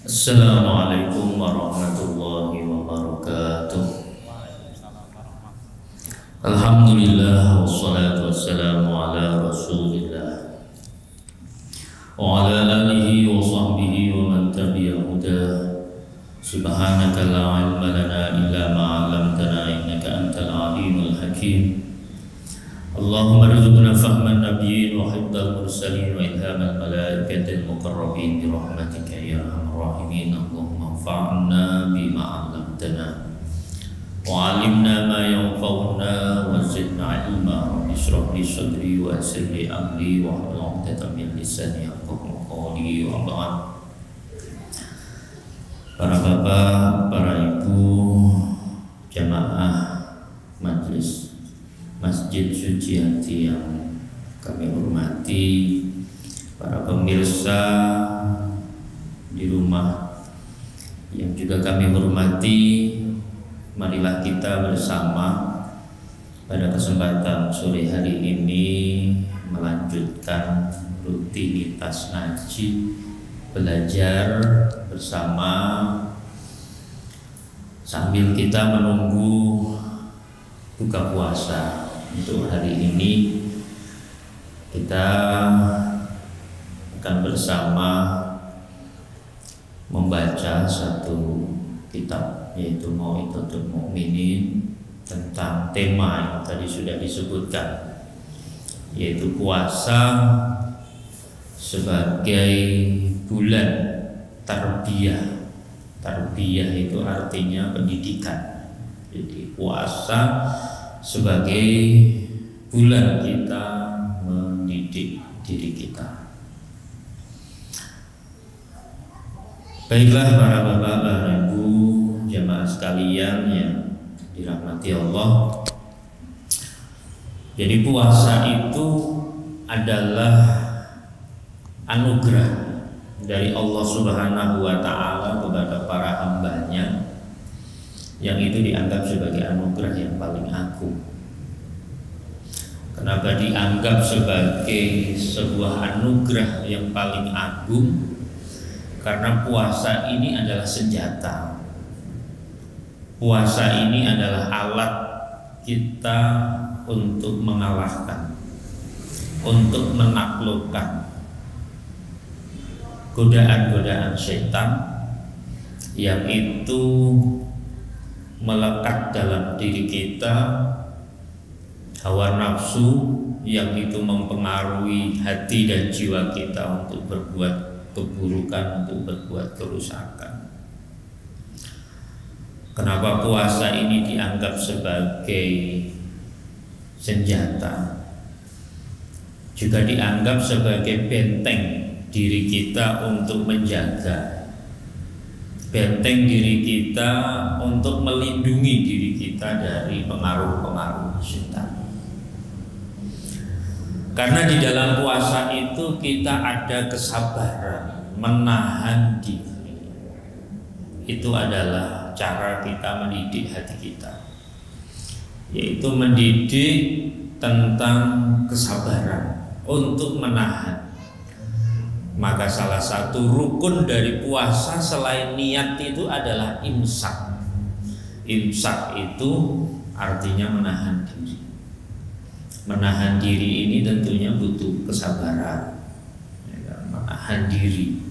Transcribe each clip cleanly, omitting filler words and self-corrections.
Assalamualaikum warahmatullahi wabarakatuh. Alhamdulillah wassalatu wassalamu ala Rasulillah wa ala alihi wa sahbihi wa man tabi'a hudah. Subhanaka la ilma lana illa ma 'allamtana innaka antal alimul hakim. Allahumma rzuqna fahman nabiyyin wa hifdzal mursalin wa ilhamal malaikatil muqarrabin bi rahmatika ya arhamar rahimin. Allahumma anfa'na bima 'allamtana wa 'allimna ma yanfa'una wa zidna 'ilma. Rabbi shrah li sadri wa yassir li amri wa hlul 'uqdatam min lisani yafqahu qawli wa ba'd. Para bapak, para ibu, jamaah majelis Masjid Suci Hati yang kami hormati, para pemirsa di rumah yang juga kami hormati, marilah kita bersama pada kesempatan sore hari ini melanjutkan rutinitas ngaji, belajar bersama sambil kita menunggu buka puasa. Untuk hari ini kita akan bersama membaca satu kitab, yaitu Mau'izatul Mu'minin, tentang tema yang tadi sudah disebutkan, yaitu puasa sebagai bulan tarbiyah. Tarbiyah itu artinya pendidikan. Jadi puasa sebagai bulan kita mendidik diri kita. Baiklah para bapak, para ibu, jamaah sekalian yang dirahmati Allah. Jadi puasa itu adalah anugerah dari Allah Subhanahu wa ta'ala kepada para hambanya, yang itu dianggap sebagai anugerah yang paling agung. Kenapa dianggap sebagai sebuah anugerah yang paling agung? Karena puasa ini adalah senjata. Puasa ini adalah alat kita untuk mengalahkan, untuk menaklukkan godaan-godaan setan yang itu melekat dalam diri kita, hawa nafsu yang itu mempengaruhi hati dan jiwa kita untuk berbuat keburukan, untuk berbuat kerusakan. Kenapa puasa ini dianggap sebagai senjata? Juga dianggap sebagai benteng diri kita untuk menjaga, benteng diri kita untuk melindungi diri kita dari pengaruh-pengaruh setan. Karena di dalam puasa itu kita ada kesabaran, menahan diri. Itu adalah cara kita mendidik hati kita, yaitu mendidik tentang kesabaran untuk menahan. Maka salah satu rukun dari puasa selain niat itu adalah imsak. Imsak itu artinya menahan diri. Menahan diri ini tentunya butuh kesabaran, ya, menahan diri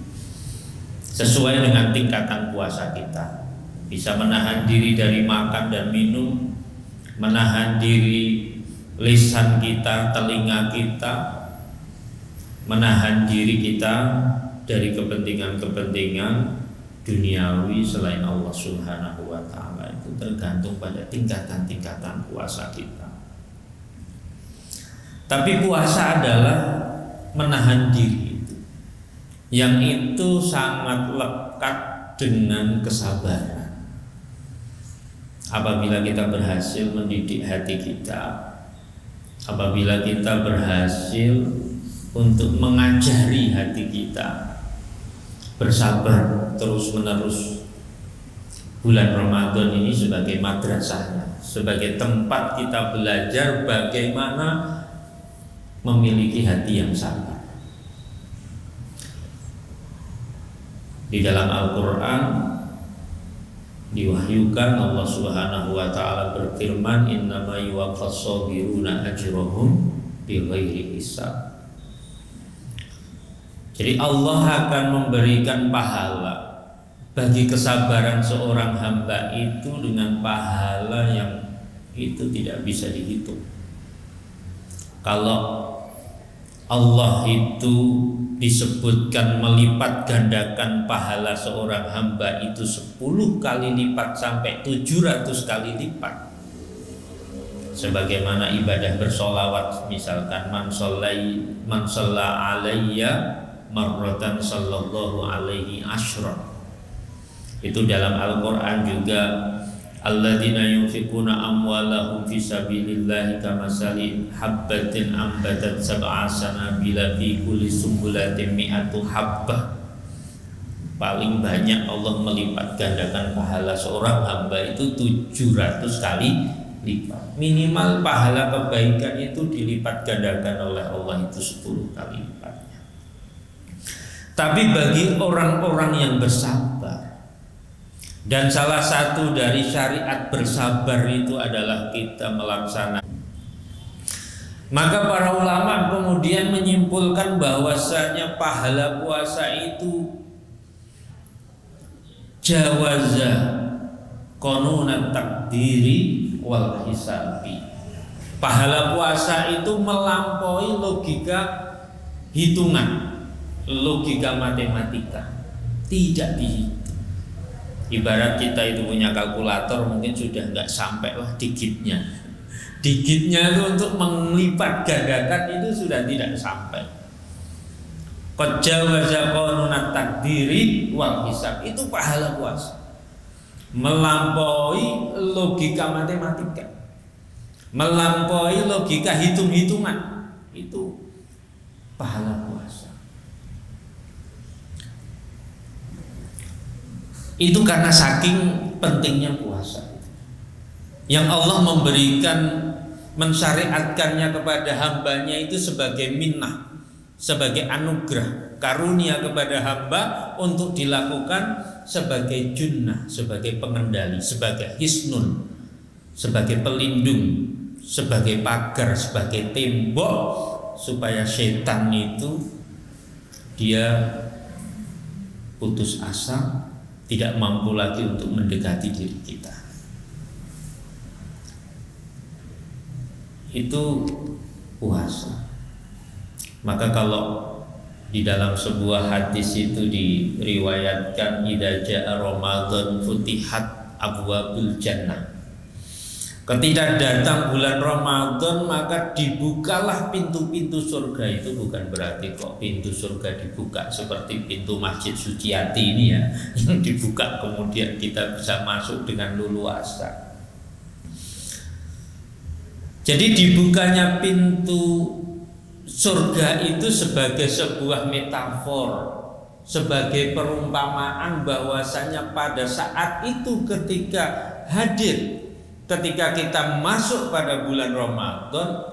sesuai dengan tingkatan puasa kita. Bisa menahan diri dari makan dan minum, menahan diri lisan kita, telinga kita, menahan diri kita dari kepentingan-kepentingan duniawi selain Allah Subhanahu wa ta'ala. Itu tergantung pada tingkatan-tingkatan puasa kita. Tapi puasa adalah menahan diri itu, yang itu sangat lekat dengan kesabaran. Apabila kita berhasil mendidik hati kita, apabila kita berhasil untuk mengajari hati kita bersabar terus-menerus, bulan Ramadan ini sebagai madrasahnya, sebagai tempat kita belajar bagaimana memiliki hati yang sabar. Di dalam Al-Quran diwahyukan Allah Subhanahu wa ta'ala berfirman, innama yuwaffas sabiruna ajrahum bighairi hisab. Jadi Allah akan memberikan pahala bagi kesabaran seorang hamba itu dengan pahala yang itu tidak bisa dihitung. Kalau Allah itu disebutkan melipat gandakan pahala seorang hamba itu 10 kali lipat sampai 700 kali lipat. Sebagaimana ibadah bersolawat, misalkan man shalla alayya marratan sallallahu alaihi asyra. Itu dalam Al-Quran juga, alladzina yunfikuna amwalahum fi sabilillahi kamasali habbatin ambatat sab'a sanabila fi kulli sumbulatin mi'atu habbah. Paling banyak Allah melipat gandakan pahala seorang hamba itu 700 kali lipat. Minimal pahala kebaikan itu dilipat gandakan oleh Allah itu 10 kali lipatnya. Tapi bagi orang-orang yang bersabar, dan salah satu dari syariat bersabar itu adalah kita melaksanakan. Maka para ulama kemudian menyimpulkan bahwasanya pahala puasa itu jawaza qanunat takdiri wal hisabi. Pahala puasa itu melampaui logika hitungan, logika matematika, tidak dihitung. Ibarat kita itu punya kalkulator, mungkin sudah nggak sampai lah digitnya. Digitnya itu untuk melipat gandakan itu sudah tidak sampai. Qad jawaza qanunat takdiri wal hisab, itu pahala puasa. Melampaui logika matematika, melampaui logika hitung-hitungan, itu pahala puasa. Itu karena saking pentingnya puasa, yang Allah memberikan, mensyariatkannya kepada hambanya itu sebagai minnah, sebagai anugerah, karunia kepada hamba untuk dilakukan sebagai junnah, sebagai pengendali, sebagai hisnun, sebagai pelindung, sebagai pagar, sebagai tembok, supaya setan itu dia putus asa, tidak mampu lagi untuk mendekati diri kita. Itu puasa. Maka kalau di dalam sebuah hadis itu diriwayatkan, idza jaa Ramadan futihat abwabul jannah. Ketika datang bulan Ramadan maka dibukalah pintu-pintu surga. Itu bukan berarti kok pintu surga dibuka seperti pintu Masjid Suciati ini ya, yang dibuka kemudian kita bisa masuk dengan leluasa. Jadi dibukanya pintu surga itu sebagai sebuah metafor, sebagai perumpamaan bahwasanya pada saat itu ketika hadir, ketika kita masuk pada bulan Ramadan,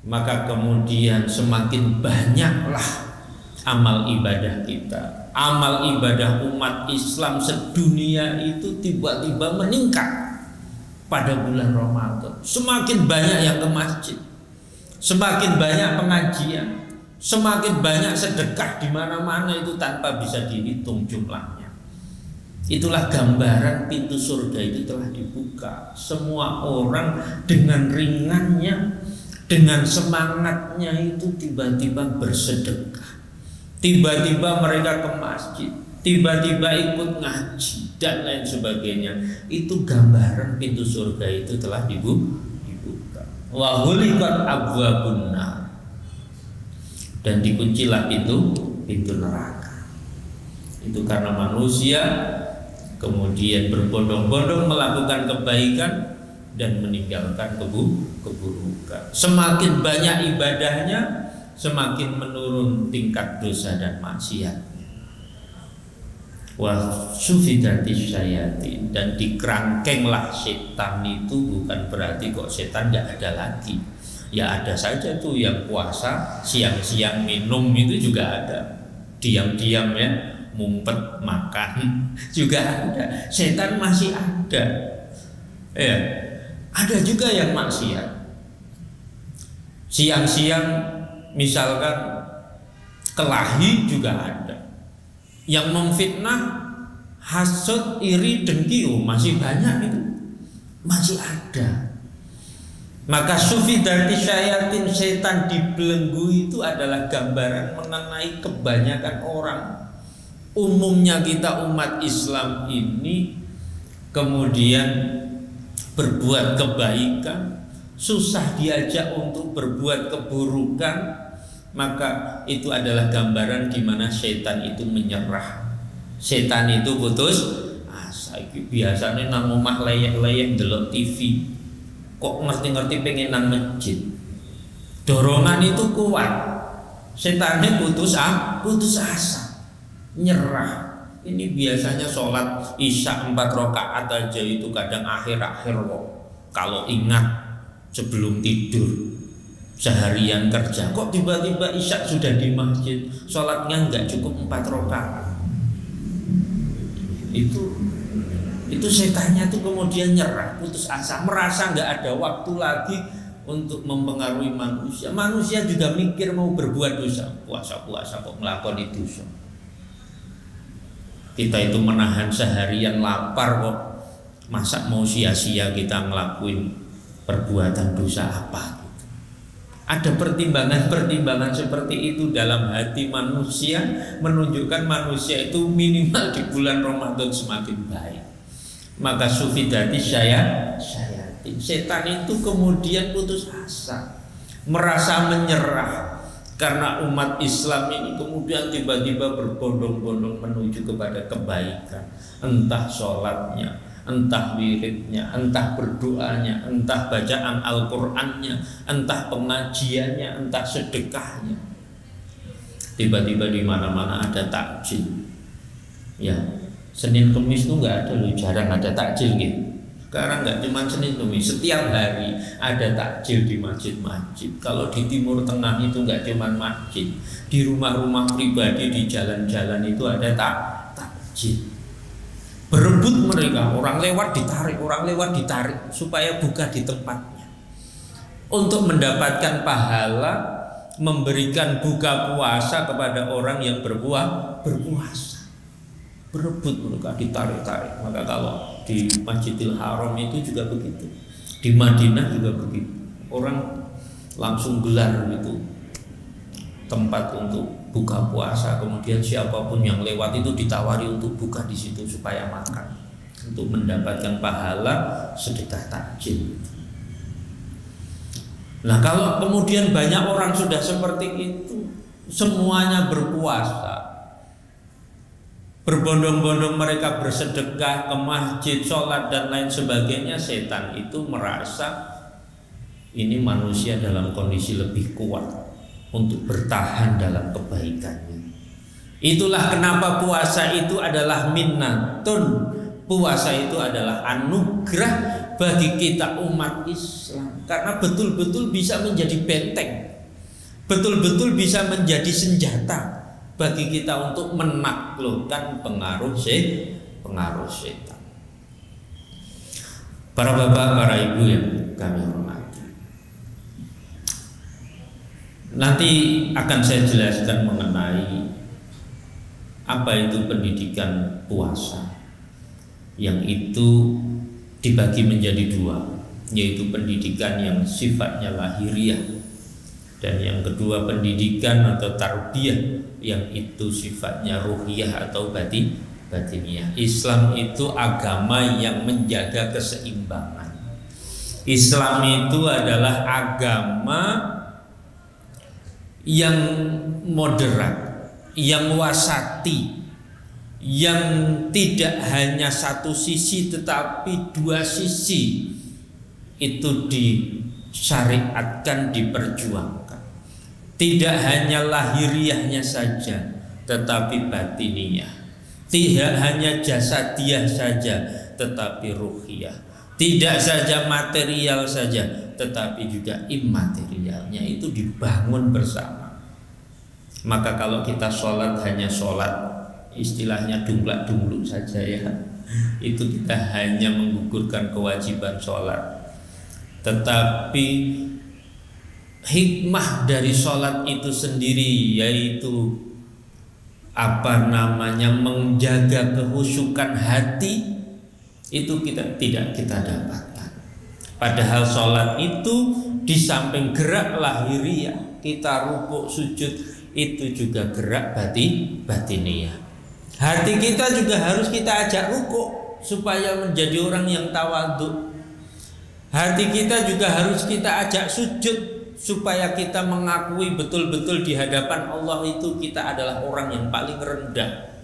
maka kemudian semakin banyaklah amal ibadah kita. Amal ibadah umat Islam sedunia itu tiba-tiba meningkat pada bulan Ramadan. Semakin banyak yang ke masjid, semakin banyak pengajian, semakin banyak sedekah di mana-mana, itu tanpa bisa dihitung jumlahnya. Itulah gambaran pintu surga itu telah dibuka. Semua orang dengan ringannya, dengan semangatnya itu tiba-tiba bersedekah, tiba-tiba mereka ke masjid, tiba-tiba ikut ngaji dan lain sebagainya. Itu gambaran pintu surga itu telah dibuka. Wa ghuliqat abwabun nar, dan dikuncilah pintu neraka. Itu karena manusia kemudian berbondong-bondong melakukan kebaikan dan meninggalkan keburukan. Semakin banyak ibadahnya, semakin menurun tingkat dosa dan maksiatnya. Wa sufidatis syayatin, dan dikerangkenglah setan. Itu bukan berarti kok setan tidak ada lagi. Ya ada saja tuh yang puasa siang-siang minum, itu juga ada. Diam-diam ya, ngumpet makan juga ada. Setan masih ada. Ya, ada juga yang maksiat. Siang-siang misalkan kelahi juga ada. Yang memfitnah, hasud, iri, dengki, masih banyak itu. Masih ada. Maka sufi dari syayatin, setan dibelenggu itu adalah gambaran mengenai kebanyakan orang. Umumnya kita umat Islam ini kemudian berbuat kebaikan, susah diajak untuk berbuat keburukan, maka itu adalah gambaran di mana setan itu menyerah. Setan itu putus asa. Biasanya nang omah leyek-leyek ndelok TV, kok ngerti-ngerti pengen nang masjid. Dorongan itu kuat. Setannya putus asa, nyerah. Ini biasanya sholat isya 4 rakaat aja itu kadang akhir-akhir kok. Kalau ingat sebelum tidur, seharian kerja, kok tiba-tiba isya sudah di masjid, sholatnya nggak cukup 4 rakaat. Itu setannya tuh kemudian nyerah, putus asa, merasa nggak ada waktu lagi untuk mempengaruhi manusia. Manusia juga mikir mau berbuat dosa, puasa kok ngelakoni dosa. Kita itu menahan seharian lapar kok, masa mau sia-sia kita ngelakuin perbuatan dosa apa? Ada pertimbangan-pertimbangan seperti itu dalam hati manusia, menunjukkan manusia itu minimal di bulan Ramadan semakin baik. Maka sufidati syayatin, setan itu kemudian putus asa, merasa menyerah karena umat Islam ini kemudian tiba-tiba berbondong-bondong menuju kepada kebaikan, entah sholatnya, entah wiridnya, entah berdoanya, entah bacaan Al-Qur'annya, entah pengajiannya, entah sedekahnya. Tiba-tiba di mana-mana ada takjil. Ya, Senin Kemis itu nggak ada loh, jarang ada takjil gitu. Sekarang nggak cuma Senin Kemis, setiap hari ada takjil di masjid-masjid. Kalau di Timur Tengah itu nggak cuma masjid, di rumah-rumah pribadi, di jalan-jalan itu ada takjil. Berebut mereka, orang lewat ditarik supaya buka di tempatnya. Untuk mendapatkan pahala memberikan buka puasa kepada orang yang berpuasa. Berebut mereka, ditarik-tarik. Maka kalau di Masjidil Haram itu juga begitu, di Madinah juga begitu. Orang langsung gelar gitu tempat untuk buka puasa, kemudian siapapun yang lewat itu ditawari untuk buka di situ supaya makan, untuk mendapatkan pahala sedekah takjil. Nah, kalau kemudian banyak orang sudah seperti itu, semuanya berpuasa, berbondong-bondong mereka bersedekah ke masjid, sholat dan lain sebagainya, setan itu merasa ini manusia dalam kondisi lebih kuat untuk bertahan dalam kebaikannya. Itulah kenapa puasa itu adalah minnatun. Puasa itu adalah anugerah bagi kita umat Islam, karena betul-betul bisa menjadi benteng, betul-betul bisa menjadi senjata bagi kita untuk menaklukkan pengaruh setan. Para bapak, para ibu yang kami hormati, nanti akan saya jelaskan mengenai apa itu pendidikan puasa, yang itu dibagi menjadi dua, yaitu pendidikan yang sifatnya lahiriah, dan yang kedua pendidikan atau tarbiyah yang itu sifatnya ruhiyah atau batiniah. Islam itu agama yang menjaga keseimbangan. Islam itu adalah agama yang moderat, yang wasati, yang tidak hanya satu sisi tetapi dua sisi itu disyariatkan, diperjuangkan. Tidak hanya lahiriahnya saja tetapi batiniyah, tidak hanya jasadiah saja tetapi ruhiyah, tidak saja material saja tetapi juga imaterialnya itu dibangun bersama. Maka kalau kita sholat hanya sholat istilahnya dunglak-dungluk saja ya. Itu kita hanya menggugurkan kewajiban sholat. Tetapi hikmah dari sholat itu sendiri yaitu menjaga kehusukan hati, itu kita tidak kita dapatkan. Padahal sholat itu di samping gerak lahiriah, kita rukuk sujud, itu juga gerak batiniah. Hati kita juga harus kita ajak rukuk supaya menjadi orang yang tawadhu. Hati kita juga harus kita ajak sujud supaya kita mengakui betul-betul di hadapan Allah itu kita adalah orang yang paling rendah.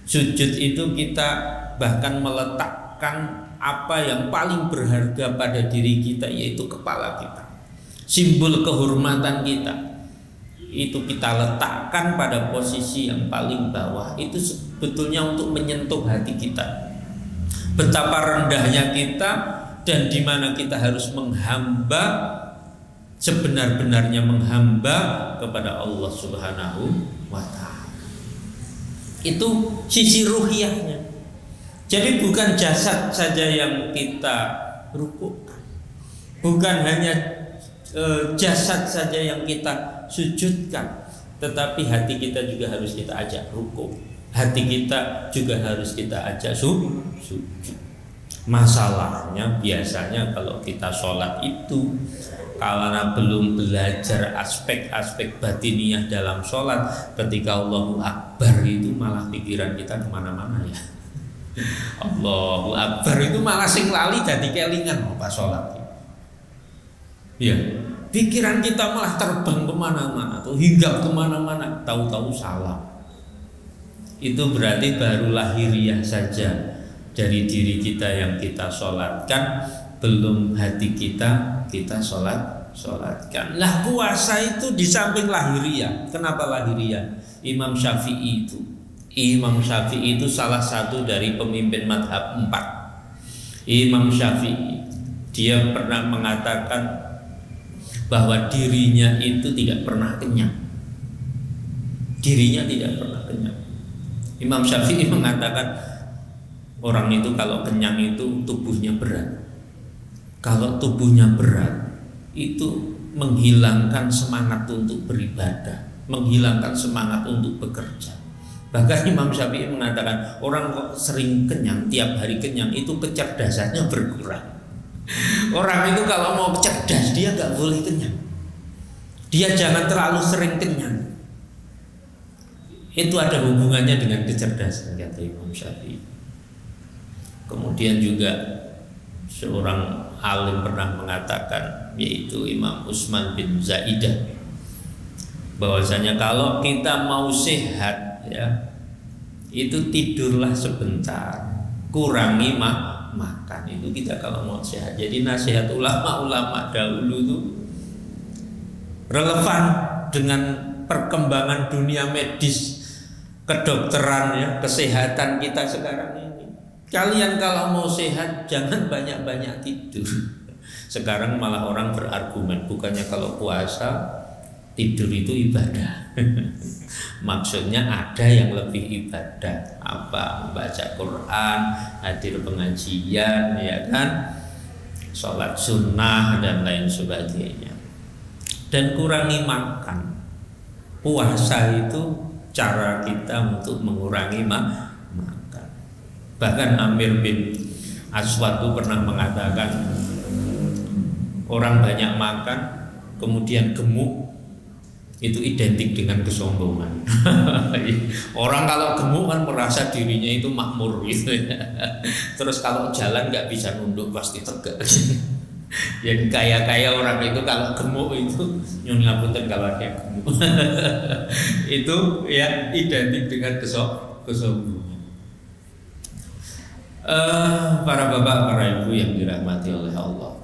Sujud itu kita bahkan meletakkan apa yang paling berharga pada diri kita, yaitu kepala kita. Simbol kehormatan kita itu kita letakkan pada posisi yang paling bawah. Itu sebetulnya untuk menyentuh hati kita, betapa rendahnya kita dan di mana kita harus menghamba, sebenar-benarnya menghamba kepada Allah Subhanahu wa Ta'ala. Itu sisi ruhiyahnya. Jadi bukan jasad saja yang kita rukukkan, bukan hanya jasad saja yang kita sujudkan, tetapi hati kita juga harus kita ajak rukuk. Hati kita juga harus kita ajak sujud. Masalahnya biasanya kalau kita sholat itu karena belum belajar aspek-aspek batiniah dalam sholat, ketika Allahu Akbar itu malah pikiran kita kemana-mana ya. Allahu Akbar itu malah sing lali jadi kelingan pas sholat. Ya, pikiran kita malah terbang kemana-mana atau hinggap kemana-mana, tahu-tahu salah. Itu berarti baru lahiriah saja dari diri kita yang kita sholatkan, belum hati kita sholatkan. Lah puasa itu di samping lahiriah. Kenapa lahiriah? Imam Syafi'i itu salah satu dari pemimpin madhab 4. Imam Syafi'i, dia pernah mengatakan bahwa dirinya itu tidak pernah kenyang. Dirinya tidak pernah kenyang. Imam Syafi'i mengatakan orang itu kalau kenyang itu tubuhnya berat. Kalau tubuhnya berat itu menghilangkan semangat untuk beribadah, menghilangkan semangat untuk bekerja. Bahkan Imam Syafi'i mengatakan orang kok sering kenyang, tiap hari kenyang, itu kecerdasannya berkurang. Orang itu kalau mau cerdas dia gak boleh kenyang. Dia jangan terlalu sering kenyang. Itu ada hubungannya dengan kecerdasan, kata Imam Syafi'i. Kemudian juga seorang alim pernah mengatakan, yaitu Imam Utsman bin Zaidah, bahwasanya kalau kita mau sehat ya, itu tidurlah sebentar, kurangi makan. Itu kita kalau mau sehat. Jadi nasihat ulama-ulama dahulu itu relevan dengan perkembangan dunia medis, kedokteran ya, kesehatan kita sekarang ini. Kalian kalau mau sehat jangan banyak-banyak tidur. Sekarang malah orang berargumen, bukannya kalau puasa tidur itu ibadah. Maksudnya ada yang lebih ibadah, apa? Baca Quran, hadir pengajian, ya kan? Sholat sunnah dan lain sebagainya. Dan kurangi makan. Puasa itu cara kita untuk mengurangi makan. Bahkan Amir bin Aswad itu pernah mengatakan, orang banyak makan kemudian gemuk itu identik dengan kesombongan. Orang kalau gemuk kan merasa dirinya itu makmur gitu ya. Terus kalau jalan nggak bisa nunduk, pasti tegak. Jadi kaya-kaya orang itu kalau gemuk itu nyun ngapunten kalau ada yang gemuk. Itu ya identik dengan kesombongan. Para bapak, para ibu yang dirahmati oleh Allah,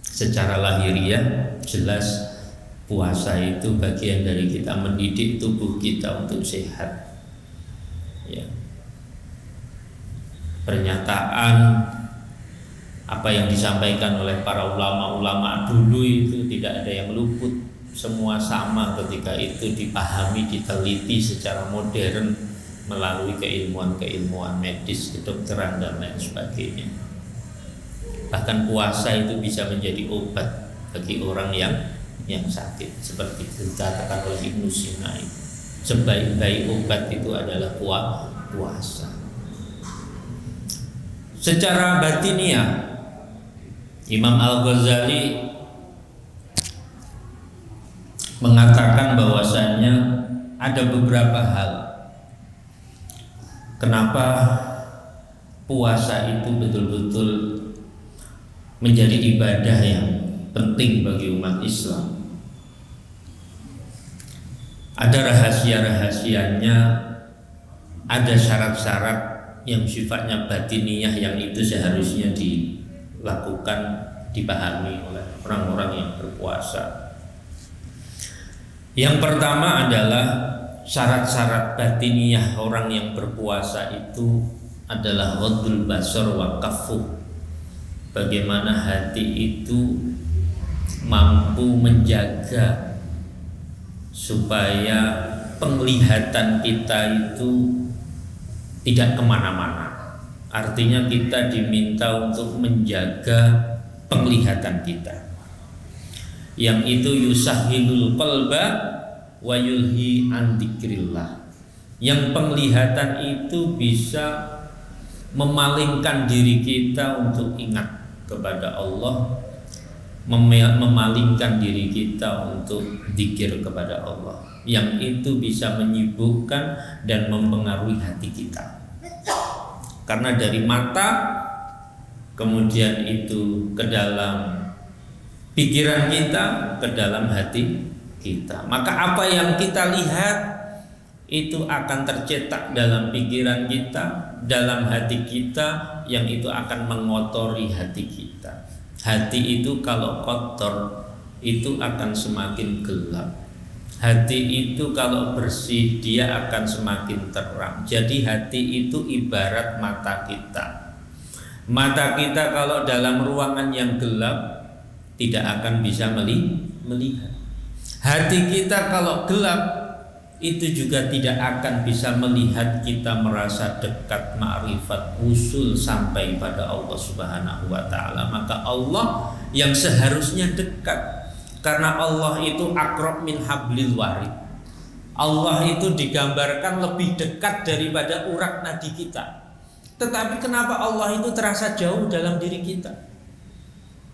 secara lahiriah jelas puasa itu bagian dari kita mendidik tubuh kita untuk sehat. Ya. Pernyataan apa yang disampaikan oleh para ulama-ulama dulu itu tidak ada yang luput semua sama ketika itu dipahami, diteliti secara modern melalui keilmuan medis, kedokteran dan lain sebagainya. Bahkan puasa itu bisa menjadi obat bagi orang yang sakit, seperti dikatakan oleh Ibnu Sina. Sebaik-baik obat itu adalah puasa. Secara batiniah, Imam Al-Ghazali mengatakan bahwasanya ada beberapa hal kenapa puasa itu betul-betul menjadi ibadah yang penting bagi umat Islam. Ada rahasia-rahasianya, ada syarat-syarat yang sifatnya batiniyah yang itu seharusnya dilakukan, dipahami oleh orang-orang yang berpuasa. Yang pertama adalah syarat-syarat batiniyah orang yang berpuasa itu adalah ghadul basar wa kaffuh. Bagaimana hati itu mampu menjaga supaya penglihatan kita itu tidak kemana-mana. Artinya kita diminta untuk menjaga penglihatan kita, yang itu yusahhilul qalba wa yulhi an dzikrillah. Yang penglihatan itu bisa memalingkan diri kita untuk ingat kepada Allah, memalingkan diri kita untuk zikir kepada Allah, yang itu bisa menyibukkan dan mempengaruhi hati kita. Karena dari mata kemudian itu ke dalam pikiran kita, ke dalam hati kita. Maka apa yang kita lihat itu akan tercetak dalam pikiran kita, dalam hati kita, yang itu akan mengotori hati kita. Hati itu kalau kotor itu akan semakin gelap. Hati itu kalau bersih dia akan semakin terang. Jadi hati itu ibarat mata kita. Mata kita kalau dalam ruangan yang gelap tidak akan bisa melihat. Hati kita kalau gelap itu juga tidak akan bisa melihat kita merasa dekat, ma'rifat, usul sampai pada Allah Subhanahu wa ta'ala. Maka Allah yang seharusnya dekat, karena Allah itu aqrab min hablil warid. Allah itu digambarkan lebih dekat daripada urat nadi kita. Tetapi kenapa Allah itu terasa jauh dalam diri kita?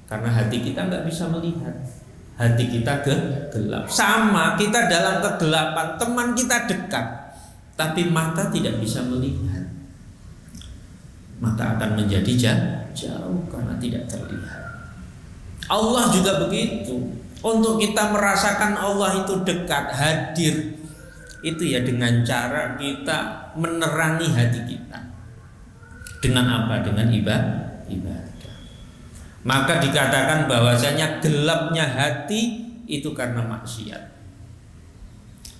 Karena hati kita nggak bisa melihat. Hati kita gelap. Sama, kita dalam kegelapan, teman kita dekat, tapi mata tidak bisa melihat. Maka akan menjadi jauh karena tidak terlihat. Allah juga begitu. Untuk kita merasakan Allah itu dekat, hadir, itu ya dengan cara kita menerangi hati kita. Dengan apa? Dengan ibadah. Maka dikatakan bahwasanya gelapnya hati itu karena maksiat,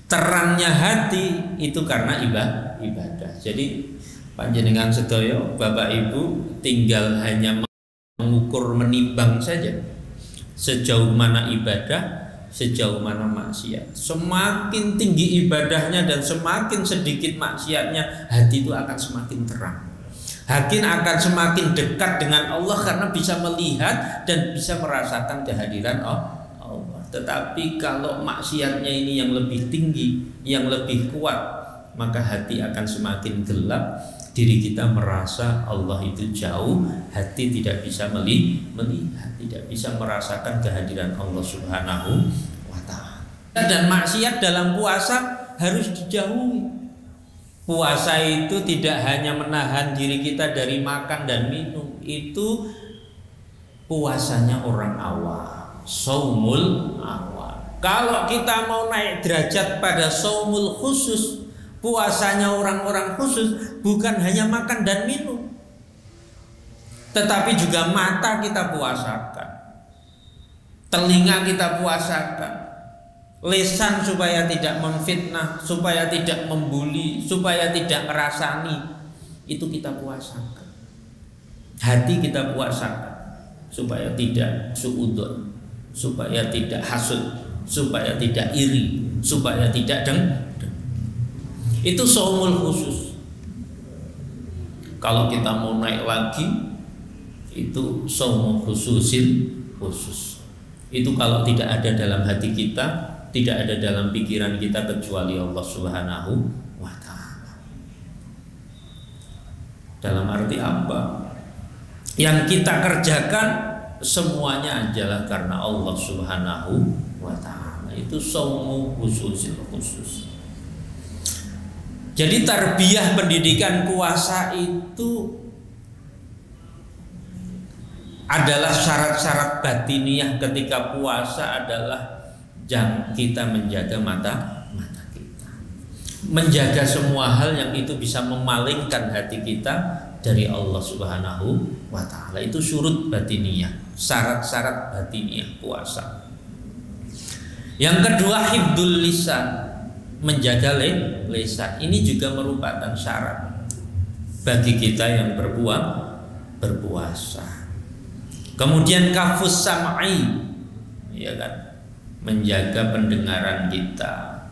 terangnya hati itu karena ibadah. Jadi panjenengan sedaya Bapak Ibu tinggal hanya mengukur, menimbang saja sejauh mana ibadah, sejauh mana maksiat. Semakin tinggi ibadahnya dan semakin sedikit maksiatnya, hati itu akan semakin terang. Hati akan semakin dekat dengan Allah karena bisa melihat dan bisa merasakan kehadiran Allah. Tetapi kalau maksiatnya ini yang lebih tinggi, yang lebih kuat, maka hati akan semakin gelap. Diri kita merasa Allah itu jauh, hati tidak bisa melihat, tidak bisa merasakan kehadiran Allah Subhanahu wa ta'ala. Dan maksiat dalam puasa harus dijauhi. Puasa itu tidak hanya menahan diri kita dari makan dan minum, itu puasanya orang awam, saumul awam. Kalau kita mau naik derajat pada saumul khusus, puasanya orang-orang khusus, bukan hanya makan dan minum, tetapi juga mata kita puasakan, telinga kita puasakan, lisan supaya tidak memfitnah, supaya tidak membuli, supaya tidak merasani, itu kita puasakan. Hati kita puasakan supaya tidak suudzon, supaya tidak hasud, supaya tidak iri, supaya tidak itu shaumul khusus. Kalau kita mau naik lagi, itu shaumul khususin khusus. Itu kalau tidak ada dalam hati kita, tidak ada dalam pikiran kita kecuali Allah Subhanahu wa ta'ala. Dalam arti apa? Yang kita kerjakan semuanya adalah karena Allah Subhanahu wa ta'ala. Itu shaumul khususin khusus. Jadi tarbiyah pendidikan puasa itu adalah syarat-syarat batiniah ketika puasa adalah kita menjaga mata kita, menjaga semua hal yang itu bisa memalingkan hati kita dari Allah Subhanahu wa ta'ala. Itu syurut batiniah, syarat-syarat batiniah puasa. Yang kedua, hifdzul lisan, menjaga lisan. Ini juga merupakan syarat bagi kita yang berpuasa. Kemudian kafus sam'i, ya kan, menjaga pendengaran kita.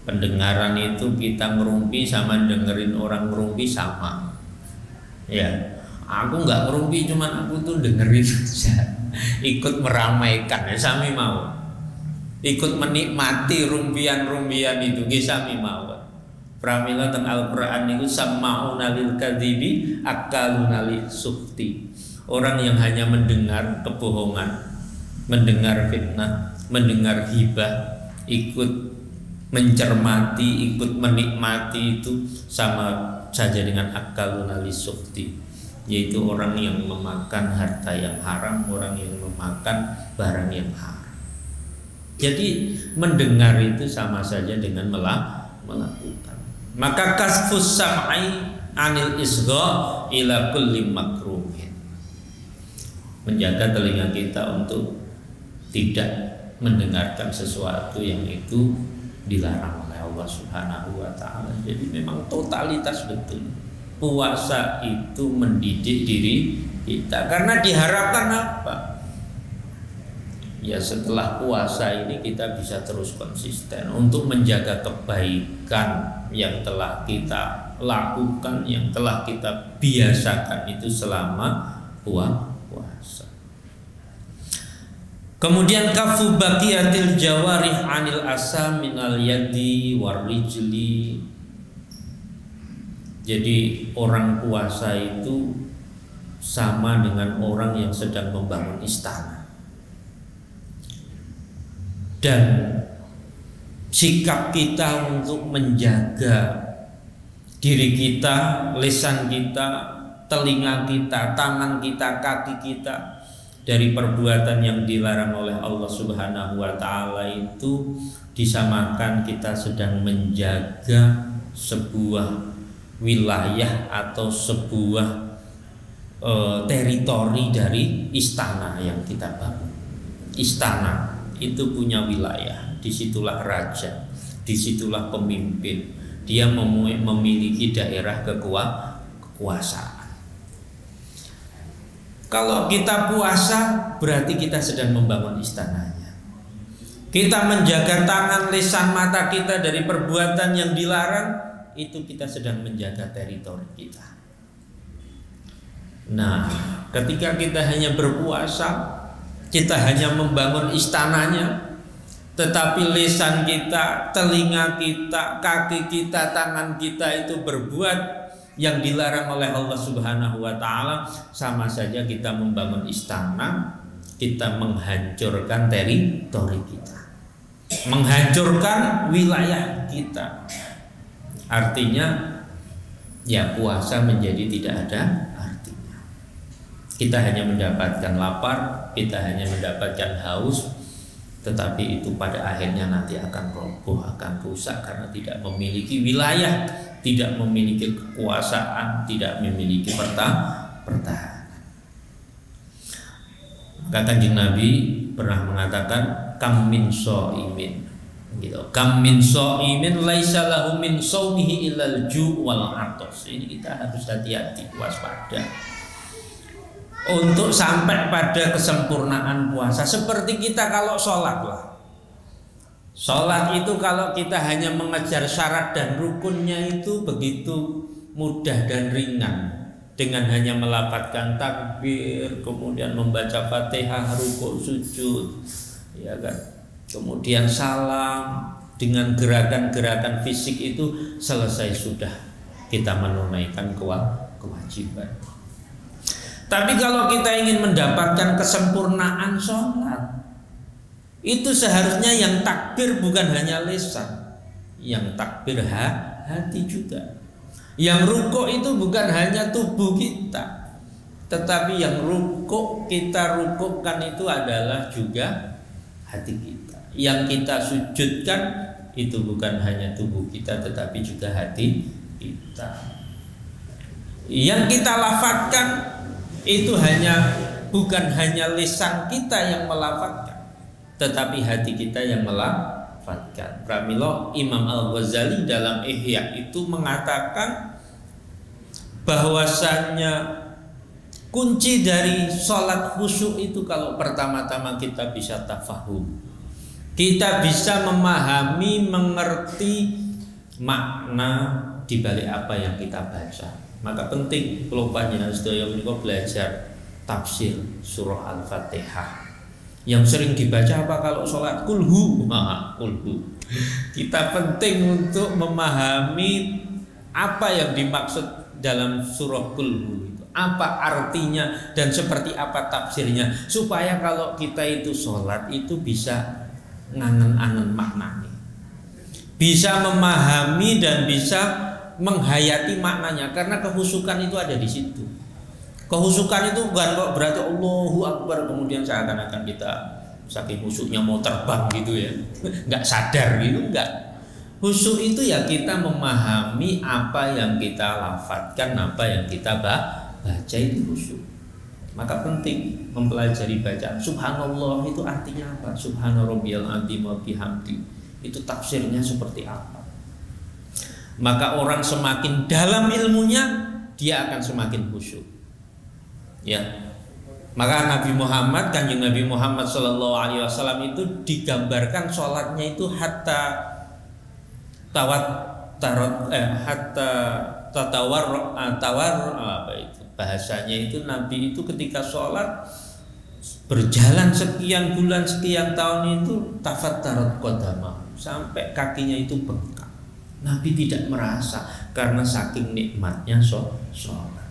Pendengaran itu kita ngerumpi sama dengerin orang ngerumpi sama. Ya, aku nggak ngerumpi, cuman aku tuh dengerin saja, ikut meramaikan, ya sami mau, ikut menikmati rumpian-rumpian itu, sami mau. Pramila teng Al-Qur'an itu sama'una lil kadzibi akaluna lis sukti. Orang yang hanya mendengar kebohongan, mendengar fitnah, mendengar hibah, ikut mencermati, ikut menikmati, itu sama saja dengan akaluna lis sukti, yaitu orang yang memakan harta yang haram, orang yang memakan barang yang haram. Jadi mendengar itu sama saja dengan melakukan. Maka kasfus sam'i anil isgha ila kulli makruhin, menjaga telinga kita untuk tidak mendengarkan sesuatu yang itu dilarang oleh Allah Subhanahu wa ta'ala. Jadi memang totalitas betul puasa itu mendidik diri kita. Karena diharapkan apa? Ya setelah puasa ini kita bisa terus konsisten untuk menjaga kebaikan yang telah kita lakukan, yang telah kita biasakan itu selama puasa. Kemudian kafu baqiyatil jawarih anil asam minal yadi warijli. Jadi orang puasa itu sama dengan orang yang sedang membangun istana. Dan sikap kita untuk menjaga diri kita, lisan kita, telinga kita, tangan kita, kaki kita dari perbuatan yang dilarang oleh Allah Subhanahu wa ta'ala itu disamakan kita sedang menjaga sebuah wilayah atau sebuah teritori dari istana yang kita bangun. Istana itu punya wilayah, disitulah raja, disitulah pemimpin, dia memiliki daerah kekuasaan. Kalau kita puasa berarti kita sedang membangun istananya. Kita menjaga tangan, lisan, mata kita dari perbuatan yang dilarang, itu kita sedang menjaga teritori kita. Nah, ketika kita hanya berpuasa, kita hanya membangun istananya, tetapi lisan kita, telinga kita, kaki kita, tangan kita itu berbuat yang dilarang oleh Allah Subhanahu wa ta'ala, sama saja kita membangun istana, kita menghancurkan teritori kita, menghancurkan wilayah kita. Artinya ya puasa menjadi tidak ada artinya. Kita hanya mendapatkan lapar, kita hanya mendapatkan haus, tetapi itu pada akhirnya nanti akan roboh, akan rusak karena tidak memiliki wilayah, tidak memiliki kekuasaan, tidak memiliki pertahanan. Kanjeng Nabi pernah mengatakan kam min shaimin, gitu. Kam min shaimin laisa lahu min shaumihi illal ju' wal 'athas. Ini kita harus hati-hati, waspada untuk sampai pada kesempurnaan puasa. Seperti kita kalau sholat lah, Sholat itu kalau kita hanya mengejar syarat dan rukunnya itu begitu mudah dan ringan. Dengan hanya melafadzkan takbir, kemudian membaca Fatihah, rukuk, sujud, ya kan? Kemudian salam, dengan gerakan-gerakan fisik itu selesai sudah kita menunaikan kewajiban. Tapi kalau kita ingin mendapatkan kesempurnaan sholat, itu seharusnya yang takbir bukan hanya lisan, yang takbir hati juga. Yang rukuk itu bukan hanya tubuh kita, tetapi yang kita rukukkan itu adalah juga hati kita. Yang kita sujudkan itu bukan hanya tubuh kita, tetapi juga hati kita. Yang kita lafadzkan itu bukan hanya lisan kita yang melafadzkan, tetapi hati kita yang melafadzkan. Pramila Imam Al-Ghazali dalam Ihya itu mengatakan bahwasannya kunci dari sholat khusyuk itu kalau pertama-tama kita bisa tafahum, kita bisa memahami, mengerti makna dibalik apa yang kita baca. Maka penting kalau panjenengan sedaya menika belajar tafsir surah Al-Fatihah. Yang sering dibaca apa kalau sholat? Kulhu. Kita penting untuk memahami apa yang dimaksud dalam surah Kulhu itu, apa artinya dan seperti apa tafsirnya, supaya kalau kita itu sholat itu bisa ngangen-angen maknanya, bisa memahami dan bisa menghayati maknanya, karena kehusukan itu ada di situ. Kehusukan itu bukan kok berarti Allahu Akbar kemudian seakan-akan kita saking khusyuknya mau terbang gitu ya, nggak sadar gitu, nggak. Khusyuk itu ya kita memahami apa yang kita lafadzkan, apa yang kita baca itu khusyuk. Maka penting mempelajari bacaan. Subhanallah itu artinya apa? Subhana rabbiyal azim wa bihamdi. Itu tafsirnya seperti apa? Maka orang semakin dalam ilmunya, dia akan semakin khusyuk. Ya. Maka Nabi Muhammad, Kanjeng Nabi Muhammad sallallahu alaihi wasallam itu digambarkan sholatnya itu hatta apa itu bahasanya itu, Nabi itu ketika sholat berjalan sekian bulan sekian tahun itu tafattarat qadama, sampai kakinya itu bengkak. Nabi tidak merasa karena saking nikmatnya sholat.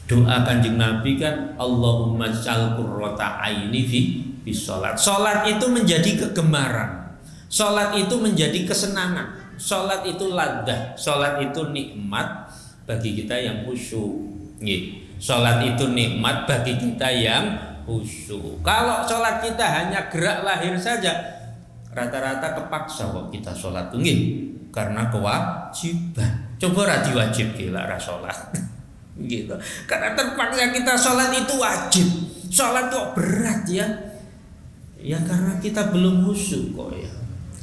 Doa Kanjeng Nabi kan Allahumma ja'al qurrata aini fi sholat. Sholat itu menjadi kegemaran, sholat itu menjadi kesenangan, sholat itu ladah, sholat itu nikmat bagi kita yang khusyuk. Sholat itu nikmat bagi kita yang khusyuk. Kalau sholat kita hanya gerak lahir saja, rata-rata kepaksa kok kita sholat tuh karena kewajiban. Coba diwajib gila sholat. Gitu. Karena terpaksa kita sholat itu wajib. Sholat kok berat ya? Ya karena kita belum khusyuk kok ya.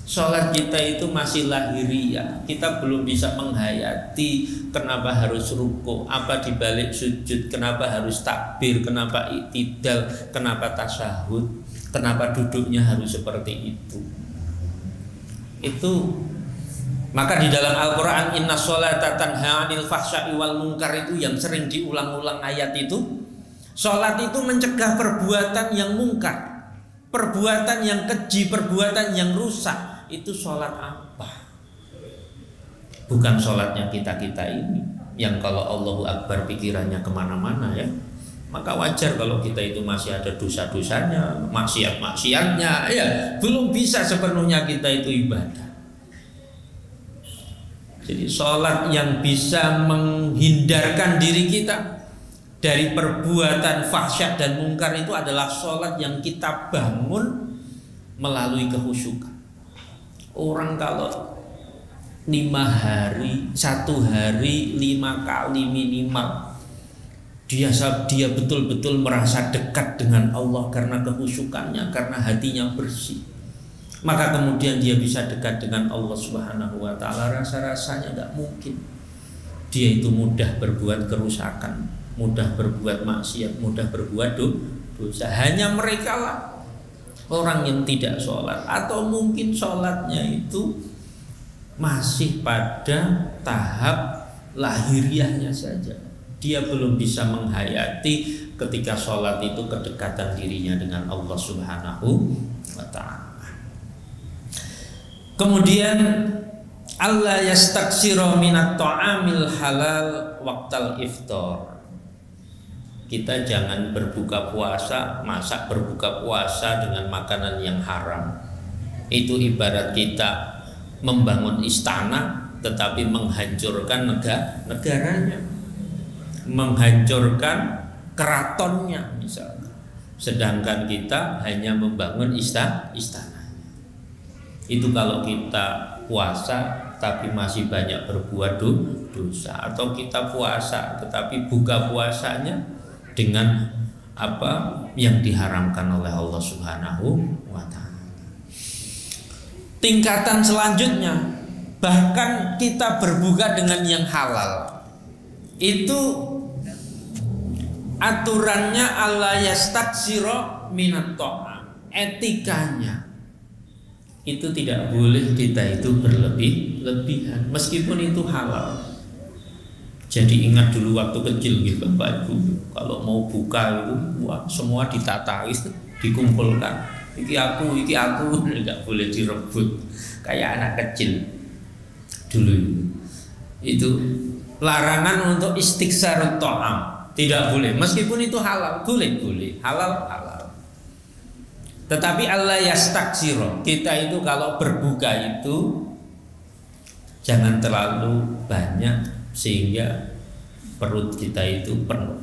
Sholat kita itu masih lahiriah. Kita belum bisa menghayati kenapa harus rukuk, apa dibalik sujud, kenapa harus takbir, kenapa i'tidal, kenapa tasyahud, kenapa duduknya harus seperti itu. Maka di dalam Al-Quran inna sholata tanha 'anil fahsya'i wal munkar itu yang sering diulang-ulang ayat itu. Sholat itu mencegah perbuatan yang mungkar, perbuatan yang keji, perbuatan yang rusak. Itu sholat apa? Bukan sholatnya kita-kita ini yang kalau Allahu Akbar pikirannya kemana-mana ya. Maka wajar kalau kita itu masih ada dosa-dosanya, maksiat-maksiatnya ya. Belum bisa sepenuhnya kita itu ibadah. Jadi sholat yang bisa menghindarkan diri kita dari perbuatan fahsyat dan mungkar itu adalah sholat yang kita bangun melalui kehusyukan. Orang kalau 5 hari, 1 hari 5 kali minimal dia betul-betul merasa dekat dengan Allah karena kehusyukannya, karena hatinya bersih. Maka kemudian dia bisa dekat dengan Allah Subhanahu wa ta'ala. Rasa-rasanya gak mungkin dia itu mudah berbuat kerusakan, mudah berbuat maksiat, mudah berbuat dosa. Hanya mereka lah orang yang tidak sholat, atau mungkin sholatnya itu masih pada tahap lahiriahnya saja. Dia belum bisa menghayati ketika sholat itu kedekatan dirinya dengan Allah Subhanahu wa ta'ala. Kemudian Allah yastaksiro minat ta'amil halal waqtal iftar. Kita jangan berbuka puasa, masa berbuka puasa dengan makanan yang haram. Itu ibarat kita membangun istana tetapi menghancurkan negaranya, menghancurkan keratonnya misalnya. Sedangkan kita hanya membangun istana. Itu kalau kita puasa tapi masih banyak berbuat dosa, atau kita puasa tetapi buka puasanya dengan apa yang diharamkan oleh Allah Subhanahu wa ta'ala. Tingkatan selanjutnya, bahkan kita berbuka dengan yang halal. Itu aturannya Allah yastaksiro minat ta'am. Etikanya itu tidak boleh kita itu berlebihan meskipun itu halal. Jadi ingat dulu waktu kecil gitu Bapak Ibu, kalau mau buka itu wah, semua ditatai, dikumpulkan. Iki aku, nggak boleh direbut kayak anak kecil dulu. Itu larangan untuk istiksarut ta'am, tidak boleh meskipun itu halal. Boleh halal. Tetapi Allah yastaksiro, kita itu kalau berbuka itu jangan terlalu banyak sehingga perut kita itu penuh.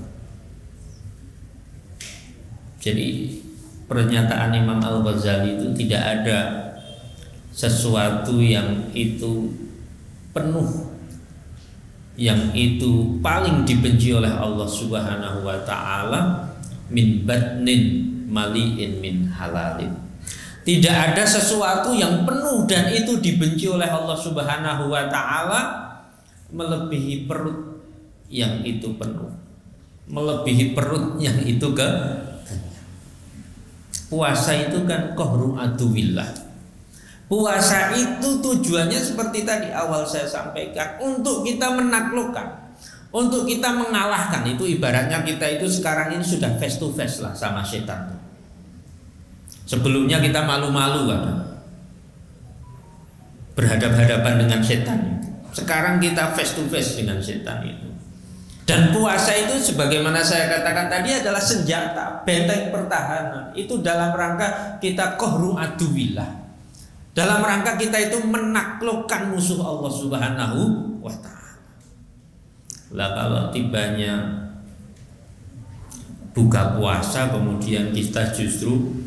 Jadi pernyataan Imam Al-Ghazali itu tidak ada sesuatu yang itu penuh, yang itu paling dibenci oleh Allah Subhanahu wa ta'ala min batnin mali'in min halalin. Tidak ada sesuatu yang penuh dan itu dibenci oleh Allah Subhanahu wa ta'ala melebihi perut yang itu penuh, melebihi perut yang itu kenyang. Puasa itu kan qahru aduwillah. Puasa itu tujuannya seperti tadi awal saya sampaikan, untuk kita menaklukkan, untuk kita mengalahkan. Itu ibaratnya kita itu sekarang ini sudah face to face lah sama setan. Sebelumnya kita malu-malu kan, berhadap-hadapan dengan setan. Sekarang kita face to face dengan setan itu. Dan puasa itu sebagaimana saya katakan tadi adalah senjata, benteng pertahanan. Itu dalam rangka kita qahru aduwillah, dalam rangka kita itu menaklukkan musuh Allah Subhanahu wa ta'ala. Lah kalau tibanya buka puasa kemudian kita justru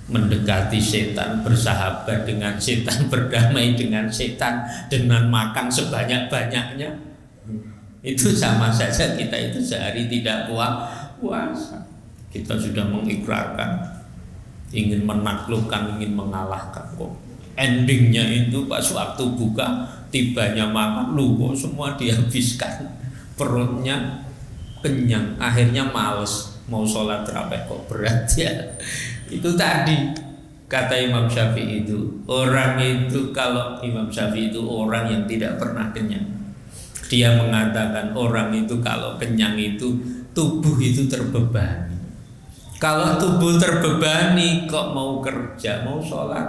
mendekati setan, bersahabat dengan setan, berdamai dengan setan dengan makan sebanyak-banyaknya, itu sama saja kita itu sehari tidak puasa. Kita sudah mengikrarkan ingin menaklukkan, ingin mengalahkan, kok endingnya itu pas waktu buka tibanya makan kok semua dihabiskan, perutnya kenyang, akhirnya males mau sholat terawih, kok berat ya. Itu tadi kata Imam Syafi'i itu, orang itu kalau Imam Syafi'i itu orang yang tidak pernah kenyang. Dia mengatakan orang itu kalau kenyang itu tubuh itu terbebani. Kalau tubuh terbebani kok mau kerja, mau sholat,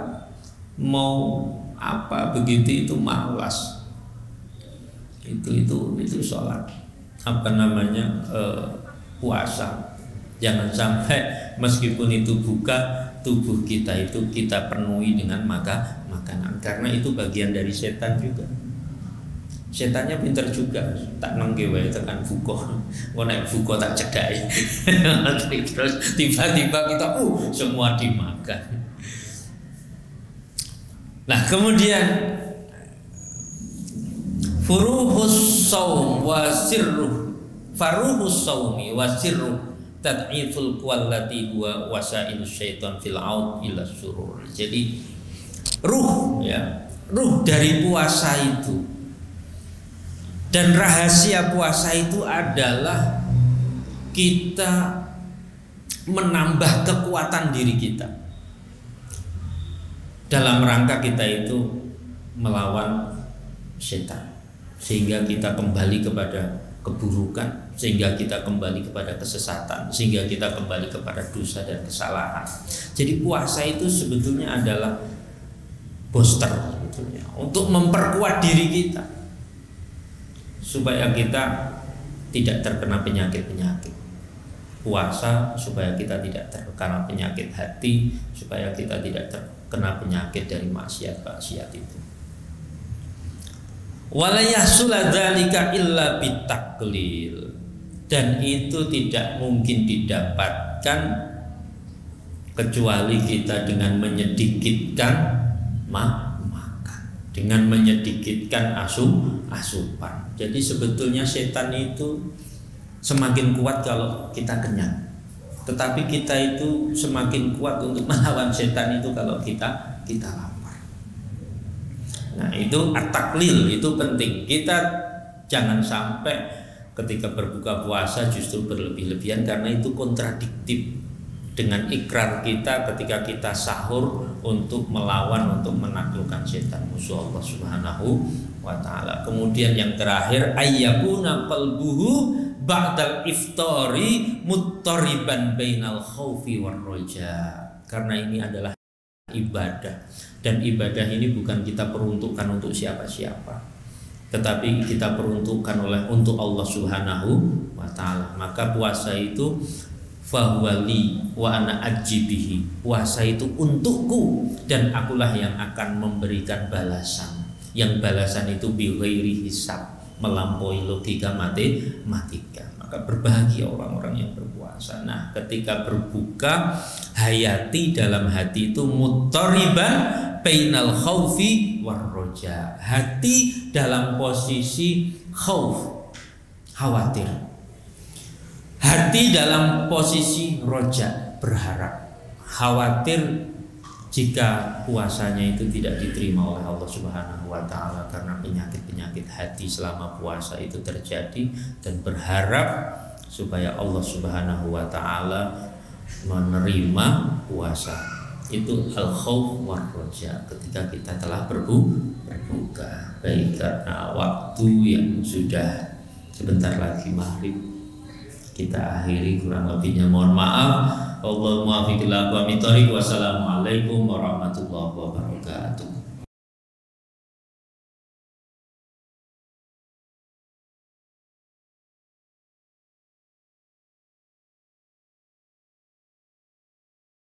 mau apa begitu itu malas. Itu sholat puasa. Jangan sampai meskipun itu buka, tubuh kita itu kita penuhi dengan makanan, karena itu bagian dari setan juga. Setannya pintar juga, tak nenggewe tekan buko, ngonek buko tak cedai. Terus tiba-tiba kita semua dimakan. Nah kemudian furuhus saum wa sirruh, faruhus saumi wa sirruh tad'iful quwwati huwa wasailu syaitan fil aud ila surur. Jadi ruh dari puasa itu dan rahasia puasa itu adalah kita menambah kekuatan diri kita. dalam rangka kita itu melawan setan, sehingga kita kembali kepada keburukan, sehingga kita kembali kepada kesesatan, sehingga kita kembali kepada dosa dan kesalahan. Jadi puasa itu sebetulnya adalah booster sebetulnya untuk memperkuat diri kita supaya kita tidak terkena penyakit-penyakit. Puasa supaya kita tidak terkena penyakit hati, supaya kita tidak terkena penyakit dari maksiat-maksiat itu. Wala yahsula dzalika illa bitaklil, dan itu tidak mungkin didapatkan kecuali kita dengan menyedikitkan makan, dengan menyedikitkan asupan. Jadi sebetulnya setan itu semakin kuat kalau kita kenyang, tetapi kita itu semakin kuat untuk melawan setan itu kalau kita lapar. Nah, itu at-taklil, itu penting. Kita jangan sampai ketika berbuka puasa justru berlebih-lebihan, karena itu kontradiktif dengan ikrar kita ketika kita sahur untuk melawan, untuk menaklukkan setan, musuh Allah Subhanahu wa ta'ala. Kemudian yang terakhir, ayyakuna qalbuhu ba'dal iftari muttariban bainal khaufi war roja. Karena ini adalah ibadah, dan ibadah ini bukan kita peruntukkan untuk siapa-siapa, tetapi kita peruntukkan untuk Allah Subhanahu wa ta'ala. Maka puasa itu fahuwali wa ana ajibihi, puasa itu untukku dan akulah yang akan memberikan balasan, yang balasan itu bighairi hisab, melampaui logika matematika. Maka berbahagia orang-orang yang berpuasa. Nah, ketika berbuka, hayati dalam hati itu muttariban bainal khaufi war roja, hati dalam posisi khauf, khawatir, hati dalam posisi roja, berharap, khawatir jika puasanya itu tidak diterima oleh Allah Subhanahu wa ta'ala karena penyakit-penyakit hati selama puasa itu terjadi, dan berharap supaya Allah Subhanahu wa ta'ala menerima puasa. Itu al-khauf war roja ketika kita telah berbuka. Baik, karena waktu yang sudah sebentar lagi maghrib, kita akhiri, kurang lebihnya mohon maaf. Allahumma fiqillah wa mitariq. Wassalamualaikum warahmatullahi wabarakatuh.